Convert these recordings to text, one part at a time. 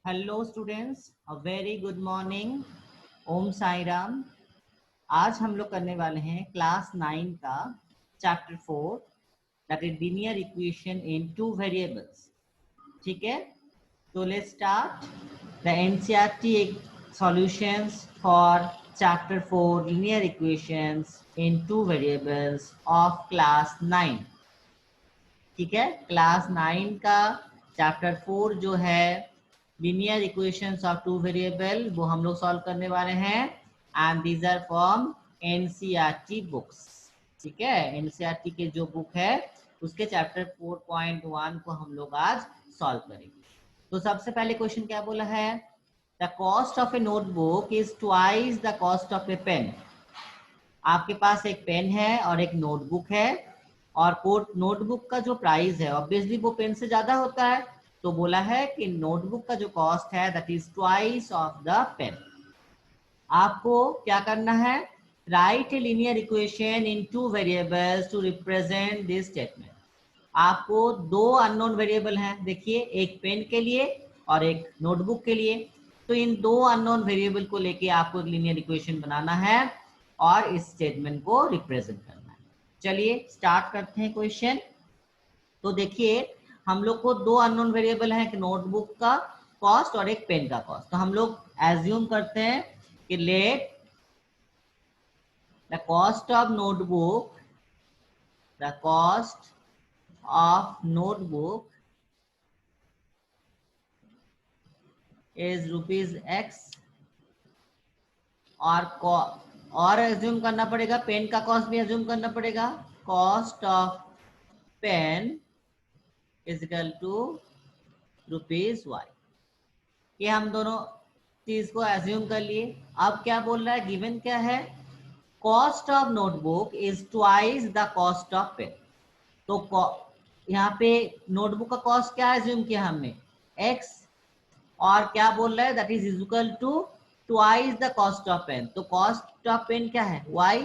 Hello students, a very good morning. Om Sai Ram. आज हम लोग करने वाले हैं क्लास 9 का chapter 4 that is linear equation in two variables. ठीक है, तो let's start the NCERT solutions for chapter 4 linear equations in two variables of class 9। ठीक है, क्लास 9 का चैप्टर 4 जो है linear equations of two variable, वो हम लोग सॉल्व करने वाले हैं and these are from NCERT books. ठीक है, एनसीईआरटी के जो बुक है उसके चैप्टर 4.1 को हम लोग आज सॉल्व करेंगे। तो सबसे पहले क्वेश्चन क्या बोला है, the cost of a notebook is twice the cost of a pen. आपके पास एक पेन है और एक नोटबुक है, और नोटबुक का जो प्राइस है ऑब्वियसली वो पेन से ज्यादा होता है, तो बोला है कि नोटबुक का जो कॉस्ट है that is twice of the pen. आपको क्या करना है, write a linear equation in two variables to represent this statement. आपको दो अननोन वेरिएबल हैं, देखिए, एक पेन के लिए और एक नोटबुक के लिए। तो इन दो अननोन वेरिएबल को लेके आपको लीनियर इक्वेशन बनाना है और इस स्टेटमेंट को रिप्रेजेंट करना है। चलिए स्टार्ट करते हैं क्वेश्चन। तो देखिए, हम लोग को दो अननोन वेरिएबल हैं, एक नोटबुक का कॉस्ट और एक पेन का कॉस्ट। तो हम लोग एज्यूम करते हैं कि let the cost of notebook, the cost of notebook is rupees x, और एज्यूम करना पड़ेगा पेन का कॉस्ट भी एज्यूम करना पड़ेगा, cost of pen is equal to rupees y. ये हम दोनों चीज को एज्यूम कर लिए। अब क्या बोल रहा है, गिवन क्या है, cost of notebook is twice the cost of pen. तो यहाँ पे नोटबुक का कॉस्ट क्या एज्यूम किया हमने, एक्स, और क्या बोल रहा है that is equal to twice the cost of pen. तो कॉस्ट ऑफ पेन क्या है, वाई,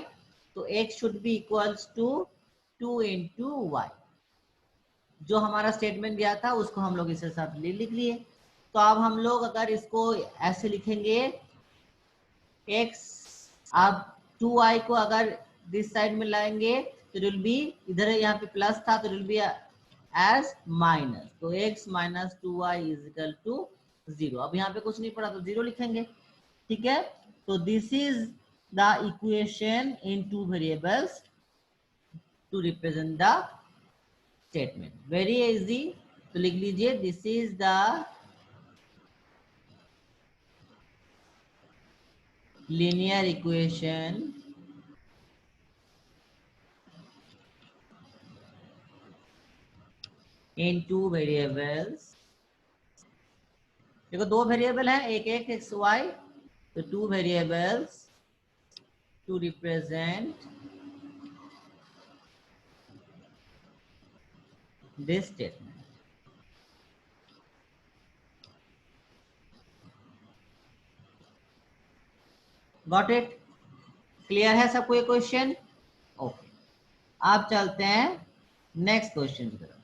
तो x should be equals to 2 into y. जो हमारा स्टेटमेंट दिया था उसको हम लोग इसे साथ लिख लिए। तो अब हम लोग अगर इसको ऐसे लिखेंगे, x, अब 2y को अगर दिस साइड में लाएंगे तो विल बी, इधर यहाँ पे प्लस था तो विल बी एज माइनस, तो x minus 2y is equal to 0। अब यहाँ पे कुछ नहीं पड़ा तो 0 लिखेंगे। ठीक है, तो this is the equation in two variables to represent the statement. Very easy, तो लिख लीजिए this is the linear equation in two variables। देखो दो वेरिएबल हैं, एक एक एक्स वाई, तो two variables to represent this statement. Got it, clear है सबको ये क्वेश्चन? ओके, अब चलते हैं नेक्स्ट क्वेश्चन की तरफ।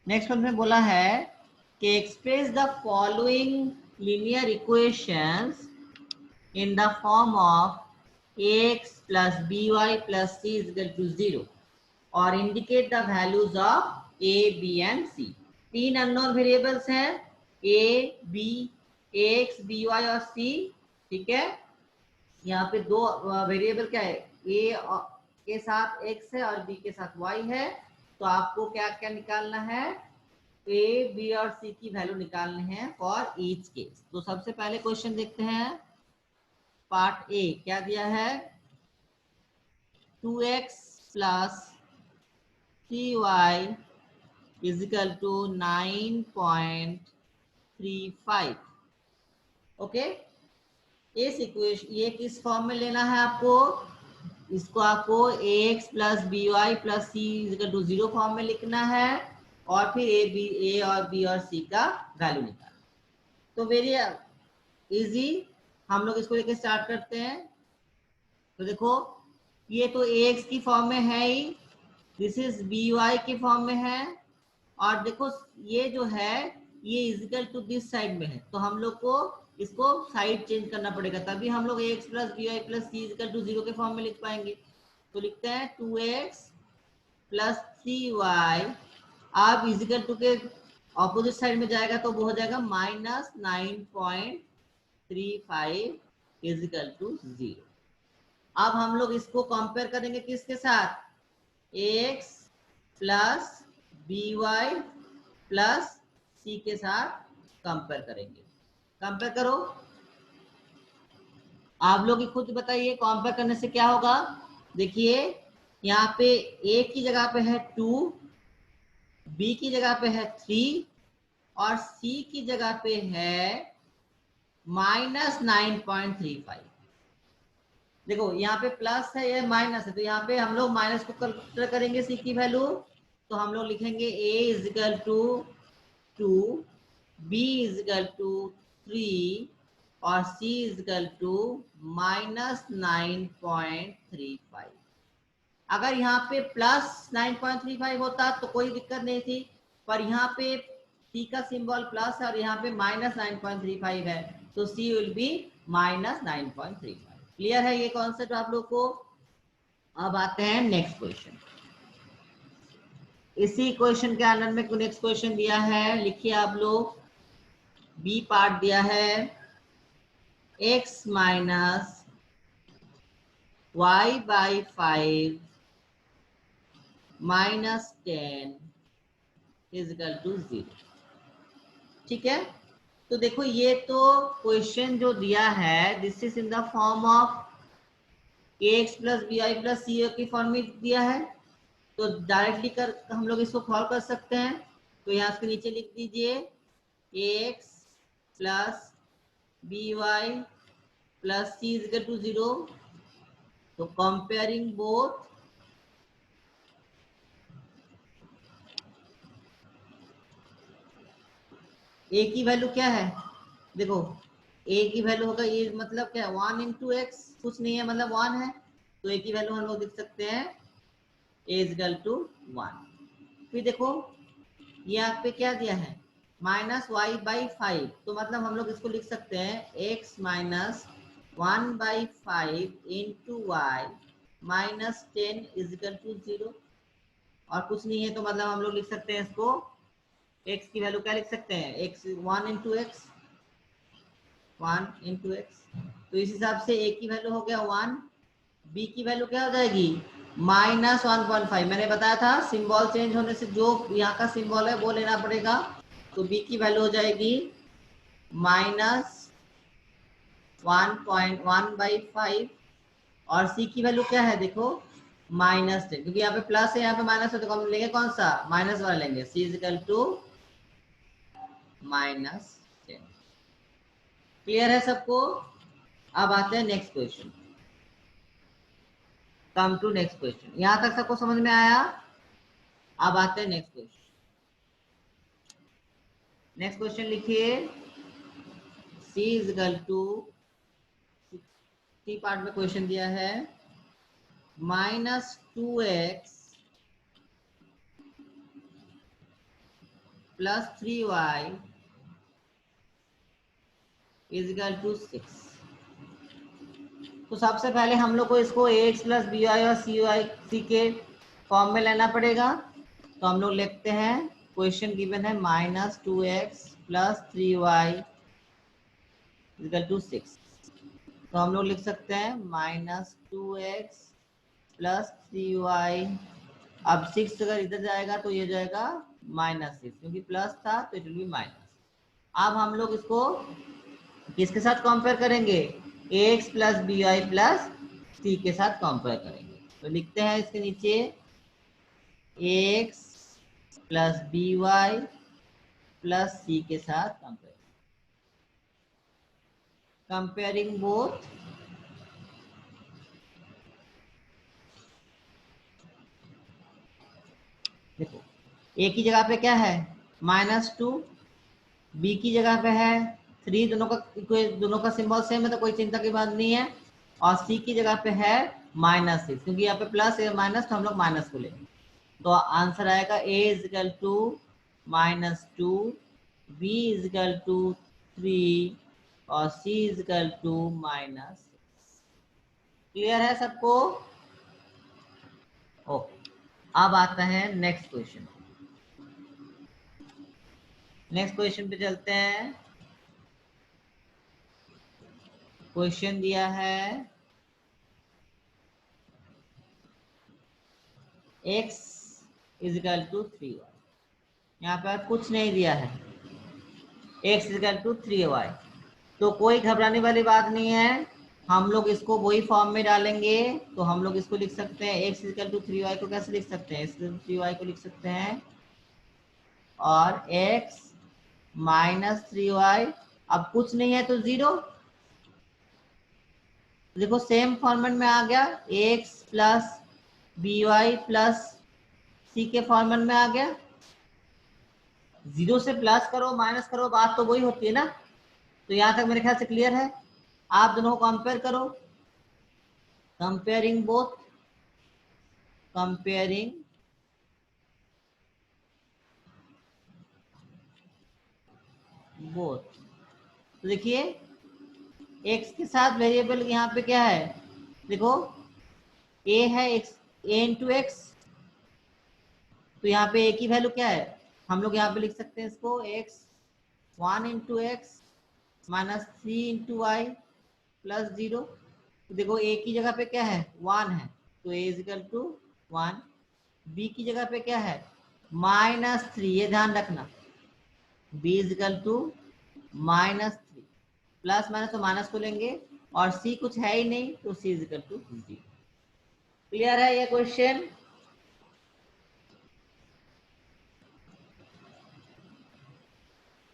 नेक्स्ट क्वेश्चन में बोला है कि express the following linear equations in the form of ax plus by plus c is equal to 0 और indicate the values of a, b and c। तीन अननोन वेरिएबल्स हैं, a, b, ax, by और c। ठीक है, यहाँ पे दो variable क्या है, a के साथ x है और b के साथ y है। तो आपको क्या क्या निकालना है, a, b और c की वैल्यू निकालने हैं फॉर ईच केस। तो सबसे पहले क्वेश्चन देखते हैं, पार्ट ए क्या दिया है, 2x plus 3y is equal to 9.35। Okay, इस इक्वेशन ये किस फॉर्म में लेना है आपको, इसको आपको ax plus by plus c is equal to 0 form में लिखना है और फिर a और b और c का वैल्यू निकालना। तो वेरी इजी, हम लोग इसको लेके स्टार्ट करते हैं। तो देखो, ये तो ax की फॉर्म में है ही, दिस इज by की फॉर्म में है, और देखो ये जो है ये इजिकल टू दिस साइड में है, तो हम लोग को इसको साइड चेंज करना पड़ेगा, तभी हम लोग ax plus b y plus c is equal to 0 के फॉर्म में लिख पाएंगे। तो लिखते हैं 2x प्लस 3y, अब इजिकल टू के ऑपोजिट साइड में जाएगा तो वो हो जाएगा -9.35 इजिकल टू 0। अब हम लोग इसको कंपेयर करेंगे किसके साथ, x plus b y plus c के साथ कंपेयर करेंगे। कंपेयर करो, आप लोग ही खुद बताइए कंपेयर करने से क्या होगा। देखिए यहाँ पे a की जगह पे है 2, b की जगह पे है 3 और c की जगह पे है -9.35। देखो यहाँ पे प्लस है, ये माइनस है, तो यहाँ पे हम लोग माइनस को कंसीडर करेंगे सी की वैल्यू, तो हम लोग लिखेंगे a is equal to 2, b is equal to 3 और c इजिकल टू -9.35। अगर यहाँ पे प्लस 9.35 होता तो कोई दिक्कत नहीं थी, पर यहाँ पे c का सिंबल प्लस है और यहाँ पे -9.35 है, तो c विल बी -9.35। क्लियर है ये कॉन्सेप्ट आप लोग को। अब आते हैं नेक्स्ट क्वेश्चन। इसी क्वेश्चन के अंदर में नेक्स्ट क्वेश्चन दिया है, लिखिए आप लोग। बी पार्ट दिया है x minus y by 5 -10 is equal to 0। ठीक है, तो देखो ये तो क्वेश्चन जो दिया है this is in the form of ax plus b y plus c की फॉर्म में दिया है, तो डायरेक्टली कर हम लोग इसको सॉल्व कर सकते हैं। तो यहाँ इसके नीचे लिख दीजिए ax plus b y plus c is equal to 0। तो कंपेयरिंग बोथ a की वैल्यू क्या है, देखो a की वैल्यू होगा, ये मतलब क्या है 1 इंटू एक्स, कुछ नहीं है मतलब 1 है, तो a की वैल्यू हम लोग लिख सकते हैं a इजिकल टू 1। फिर देखो ये यहाँ पे क्या दिया है -y बाई 5, तो मतलब हम लोग इसको लिख सकते हैं x minus 1 by 5 into y -10 is equal to 0, और कुछ नहीं है तो मतलब हम लोग लिख सकते हैं इसको x की वैल्यू क्या लिख सकते हैं, x 1 into x, 1 into x. तो इस हिसाब से a की वैल्यू हो गया 1, b की वैल्यू क्या हो जाएगी -1.5। मैंने बताया था सिंबल चेंज होने से जो यहाँ का सिंबल है वो लेना पड़ेगा, तो b की वैल्यू हो जाएगी -1.1/5 और c की वैल्यू क्या है देखो -10, क्योंकि यहाँ पे प्लस है यहाँ पे माइनस है, तो हम लेंगे कौन सा, माइनस वाला लेंगे, c इजिकल टू -10। क्लियर है सबको। अब आते हैं next question. Come to next question, यहां तक सबको समझ में आया। अब आते हैं नेक्स्ट क्वेश्चन। नेक्स्ट क्वेश्चन लिखिए c is equal to, c part में क्वेश्चन दिया है -2x plus 3y is equal to 6। तो सबसे पहले हम लोग को इसको ax प्लस बी वाई और सी के फॉर्म में लेना पड़ेगा। तो हम लोग लिखते हैं, क्वेश्चन गिवन है -2x plus 3y equal to 6। तो हम लोग लिख सकते हैं -2x प्लस 3y, अब 6 अगर इधर जाएगा तो ये जाएगा -6, क्योंकि प्लस था तो इट विल बी माइनस। अब हम लोग इसको किसके साथ कंपेयर करेंगे, ax plus b y plus c के साथ कंपेयर करेंगे। तो लिखते हैं इसके नीचे ax plus b y plus c के साथ कंपेयरिंग बोथ देखो a की जगह पे क्या है -2, b की जगह पे है 3, दोनों का सिंबल सेम है तो कोई चिंता की बात नहीं है, और c की जगह पे है -6, क्योंकि यहाँ पे प्लस है माइनस, तो हम लोग माइनस को लेंगे। तो आंसर आएगा a is equal to -2, b is equal to 3 और c is equal to -6। Clear है सबको? ओके, अब आता है नेक्स्ट क्वेश्चन। नेक्स्ट क्वेश्चन पे चलते हैं। क्वेश्चन दिया है x is equal to 3y। यहाँ पर कुछ नहीं दिया है, x is equal to 3y। तो कोई घबराने वाली बात नहीं है, हम लोग इसको वही फॉर्म में डालेंगे। तो हम लोग इसको लिख सकते हैं x is equal to 3y को कैसे लिख सकते हैं, x 3y को लिख सकते हैं और x -3y। अब कुछ नहीं है तो 0। देखो सेम फॉर्मेट में आ गया, x plus b y plus c के फॉर्मेट में आ गया। 0 से प्लस करो माइनस करो, बात तो वही होती है ना। तो यहां तक मेरे ख्याल से क्लियर है। आप दोनों को कंपेयर करो, कंपेयरिंग बोथ, कंपेयरिंग बोथ। तो देखिए x के साथ वेरिएबल यहाँ पे क्या है, देखो a है x, a इंटू एक्स। तो यहाँ पे a की वैल्यू क्या है, हम लोग यहाँ पे लिख सकते हैं इसको x 1 into x -3 into y plus 0। तो देखो a की जगह पे क्या है 1 है, तो a is equal to 1। b की जगह पे क्या है -3, ये ध्यान रखना, b is equal to -3। Plus minus तो माइनस को लेंगे और c कुछ है ही नहीं, तो c is equal to 0। Clear है ये क्वेश्चन?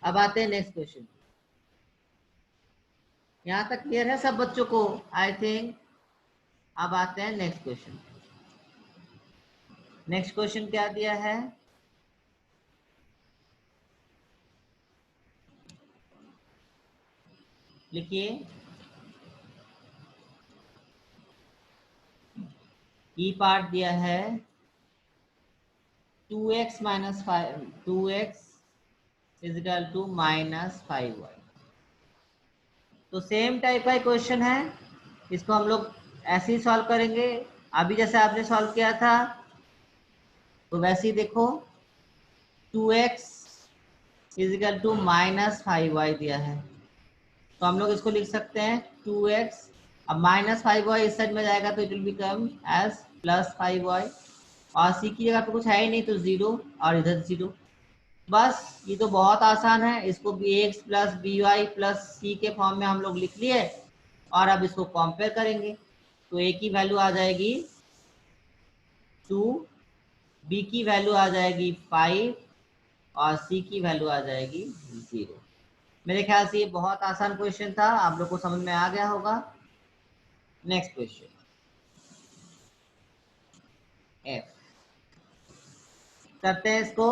अब आते हैं नेक्स्ट क्वेश्चन। यहां तक क्लियर है सब बच्चों को आई थिंक? अब आते हैं नेक्स्ट क्वेश्चन। नेक्स्ट क्वेश्चन क्या दिया है, लिखिए ई पार्ट दिया है 2x minus 5, 2x is equal to -5y। तो सेम टाइप का क्वेश्चन है, इसको हम लोग ऐसे ही सॉल्व करेंगे। अभी जैसे आपने सॉल्व किया था तो वैसे ही देखो 2x is equal to -5y दिया है, तो हम लोग इसको लिख सकते हैं 2x। अब -5y इस साइड में जाएगा तो it will become as +5y और c की जगह पे कुछ है ही नहीं तो 0 और इधर 0। बस ये तो बहुत आसान है, इसको bx plus b y plus c के फॉर्म में हम लोग लिख लिए और अब इसको कंपेयर करेंगे। तो a की वैल्यू आ जाएगी 2, b की वैल्यू आ जाएगी 5 और c की वैल्यू आ जाएगी 0। मेरे ख्याल से ये बहुत आसान क्वेश्चन था, आप लोग को समझ में आ गया होगा। नेक्स्ट क्वेश्चन f करते हैं इसको।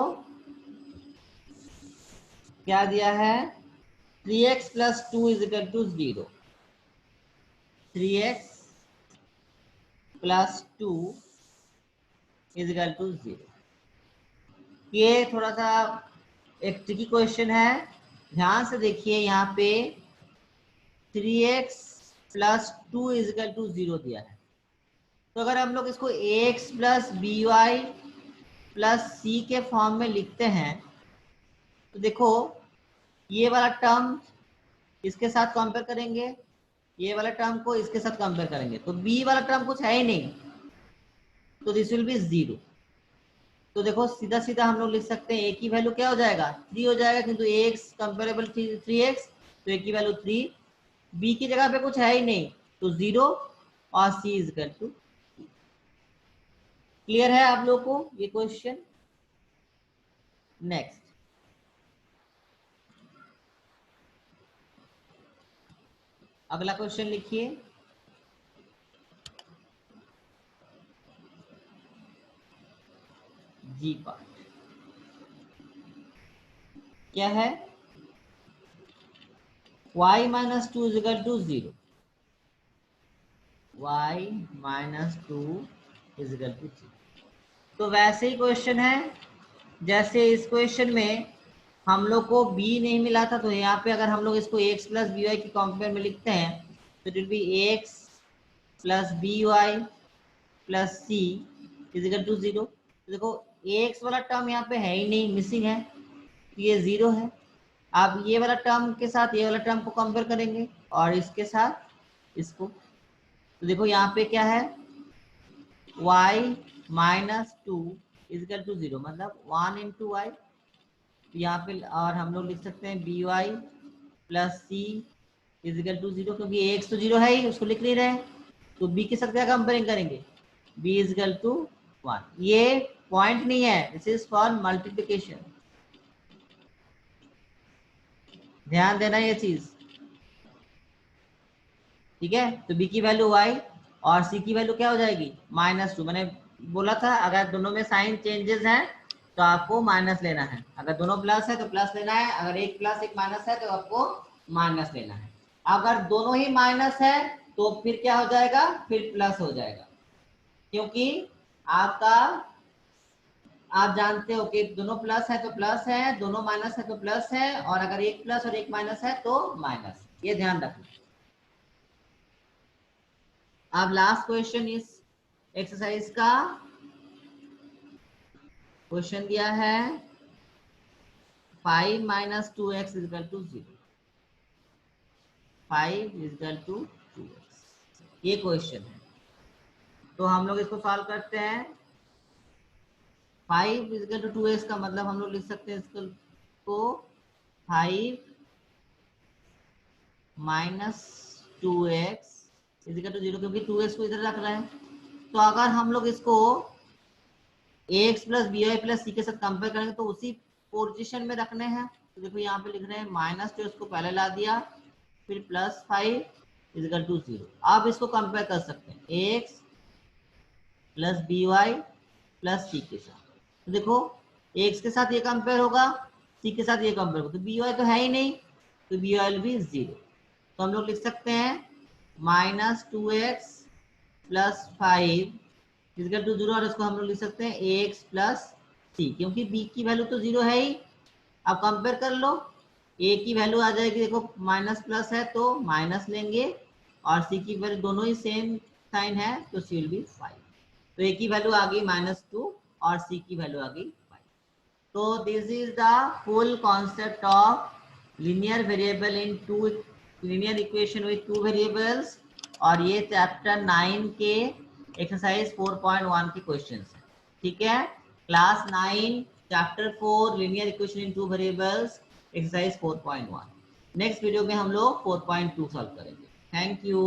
क्या दिया है 3x plus 2 is equal to 0। 3x plus 2 is equal to 0। ये थोड़ा सा एक ट्रिकी क्वेश्चन है, ध्यान से देखिए। यहाँ पे 3x plus 2 is equal to 0 दिया है, तो अगर हम लोग इसको ax plus b y plus c के फॉर्म में लिखते हैं तो देखो ये वाला टर्म इसके साथ कंपेयर करेंगे, ये वाला टर्म को इसके साथ कंपेयर करेंगे, तो b वाला टर्म कुछ है ही नहीं, तो दिस विल बी 0। तो देखो सीधा सीधा हम लोग लिख सकते हैं a की वैल्यू क्या हो जाएगा 3 हो जाएगा, किंतु ax कंपेरेबल 3x, तो a की वैल्यू 3। b की जगह पे कुछ है ही नहीं तो 0 और c is equal to. Clear है आप लोग को ये क्वेश्चन? नेक्स्ट अगला क्वेश्चन लिखिए। जी पार्ट क्या है y minus 2 is equal to 0। y minus 2 is equal to 0। तो वैसे ही क्वेश्चन है जैसे इस क्वेश्चन में हम लोग को b नहीं मिला था, तो यहाँ पे अगर हम लोग इसको x प्लस बी वाई के कॉम्पेयर में लिखते हैं तो it will be x plus b y plus c is equal to 0। देखो x वाला टर्म यहाँ पे है ही नहीं, मिसिंग है, तो ये 0 है। आप ये वाला टर्म के साथ ये वाला टर्म को कंपेयर करेंगे और इसके साथ इसको, तो देखो यहाँ पे क्या है, y minus 2 is equal to 0, मतलब 1 इंटू वाई यहाँ पे, और हम लोग लिख सकते हैं b y plus c is equal to 0, क्योंकि x तो 0 है ही, उसको लिख नहीं रहे, तो b के साथ क्या कंपेयरिंग करेंगे, b इज इक्वल टू 1। ये पॉइंट नहीं है, दिस इज फॉर मल्टीप्लिकेशन, ध्यान देना ये चीज, ठीक है। तो b की वैल्यू y और c की वैल्यू क्या हो जाएगी, -2। मैंने बोला था अगर दोनों में साइन चेंजेस हैं तो आपको माइनस लेना है, अगर दोनों प्लस है तो प्लस लेना है, अगर एक प्लस एक माइनस है तो आपको माइनस लेना है। अगर दोनों ही माइनस है तो फिर क्या हो जाएगा, फिर प्लस हो जाएगा, क्योंकि आपका, आप जानते हो कि दोनों प्लस है तो प्लस है, दोनों माइनस है तो प्लस है, और अगर एक प्लस और एक माइनस है तो माइनस, ये ध्यान रखना। अब लास्ट क्वेश्चन इस एक्सरसाइज का क्वेश्चन दिया है 5 minus 2x is equal to 0, 5 is equal to 2x, ये क्वेश्चन है। तो हम लोग इसको सॉल्व करते हैं। 5 इज इक्वल टू 2x का मतलब हम लोग लिख सकते हैं इसको 5 minus 2x is equal to 0, क्योंकि 2x को इधर रख रहे हैं। तो अगर हम लोग इसको ax plus b y plus c के साथ कंपेयर करेंगे तो उसी पोजीशन में रखने हैं। तो देखो यहाँ पे लिख रहे हैं -2, इसको पहले ला दिया, फिर +5 इज इक्वल टू 0। अब इसको कंपेयर कर सकते हैं ax plus b y plus c के साथ। तो देखो x के साथ ये कंपेयर होगा, c के साथ ये कंपेयर होगा, तो बी वाई तो है ही नहीं, तो बी वाई भी 0। तो हम लोग लिख सकते हैं -2x प्लस 5 इक्वल टू 0, और इसको हम लोग लिख सकते हैं ax प्लस सी, क्योंकि b की वैल्यू तो 0 है ही। अब कंपेयर कर लो, a की वैल्यू आ जाएगी, देखो माइनस प्लस है तो माइनस लेंगे, और c की वैल्यू दोनों ही सेम साइन है तो c विल बी 5। तो a की वैल्यू आ गई -2 और c की वैल्यू आ गई 5। तो this is the full concept of linear variable in two linear equation with two variables, और ये चैप्टर 9 के एक्सरसाइज 4.1 के क्वेश्चंस हैं, ठीक है। Class 9 chapter 4 linear equation in two variables exercise 4.1। Next video में हम लोग 4.2 सॉल्व करेंगे। Thank you.